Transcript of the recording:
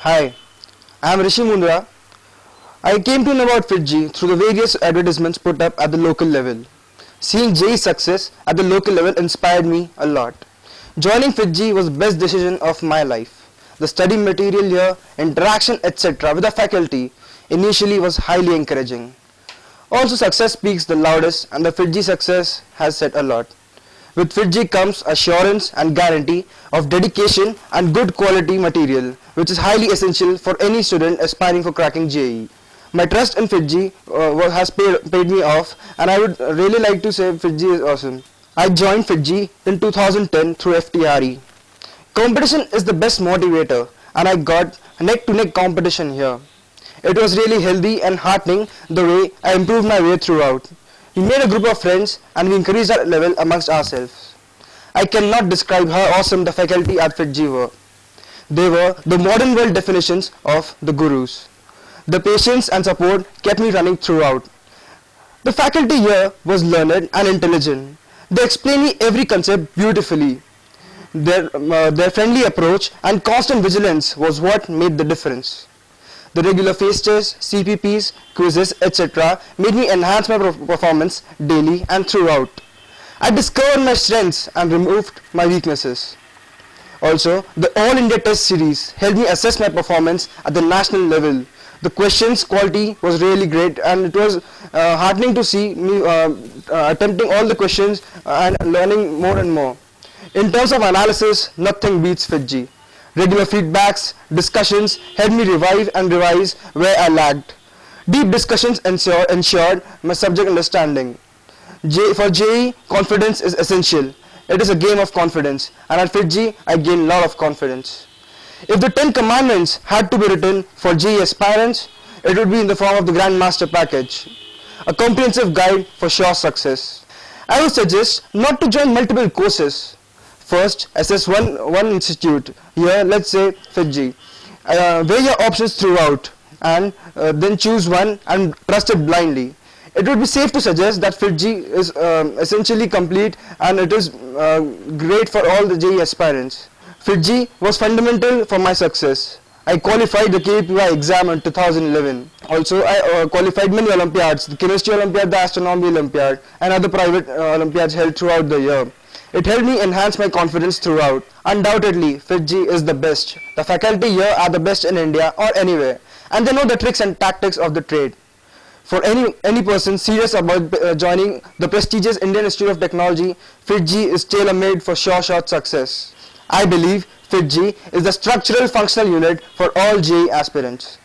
Hi, I am Rishi Mundra. I came to know about FITGI through the various advertisements put up at the local level. Seeing JEE success at the local level inspired me a lot. Joining FITGI was the best decision of my life. The study material here, interaction etc. with the faculty initially was highly encouraging. Also success speaks the loudest and the FITGI success has said a lot. With FITGI comes assurance and guarantee of dedication and good quality material, which is highly essential for any student aspiring for cracking JEE. My trust in FITGI has paid me off, and I would really like to say FITGI is awesome. I joined FITGI in 2010 through FTRE. Competition is the best motivator, and I got neck-to-neck competition here. It was really healthy and heartening the way I improved my way throughout. We made a group of friends and we increased our level amongst ourselves. I cannot describe how awesome the faculty at FITGI were. They were the modern world definitions of the gurus. The patience and support kept me running throughout. The faculty here was learned and intelligent. They explained me every concept beautifully. Their friendly approach and constant vigilance was what made the difference. The regular face tests, CPPs, quizzes, etc. made me enhance my performance daily and throughout. I discovered my strengths and removed my weaknesses. Also, the All India Test Series helped me assess my performance at the national level. The questions quality was really great, and it was heartening to see me attempting all the questions and learning more and more. In terms of analysis, nothing beats FITGI. Regular feedbacks, discussions helped me revive and revise where I lagged. Deep discussions ensured my subject understanding. For JEE, confidence is essential. It is a game of confidence, and at FITGI, I gained a lot of confidence. If the 10 commandments had to be written for JEE aspirants, it would be in the form of the Grandmaster Package, a comprehensive guide for sure success. I would suggest not to join multiple courses. First, assess one institute. Here, let's say FITGI. Weigh your options throughout, and then choose one and trust it blindly. It would be safe to suggest that FITGI is essentially complete, and it is great for all the JEE aspirants. FITGI was fundamental for my success. I qualified the KPY exam in 2011. Also, I qualified many Olympiads, the Chemistry Olympiad, the Astronomy Olympiad, and other private Olympiads held throughout the year. It helped me enhance my confidence throughout. Undoubtedly, FITGI is the best. The faculty here are the best in India or anywhere, and they know the tricks and tactics of the trade. For any person serious about joining the prestigious Indian Institute of Technology, FITGI is tailor-made for sure shot success. I believe FITGI is the structural functional unit for all JEE aspirants.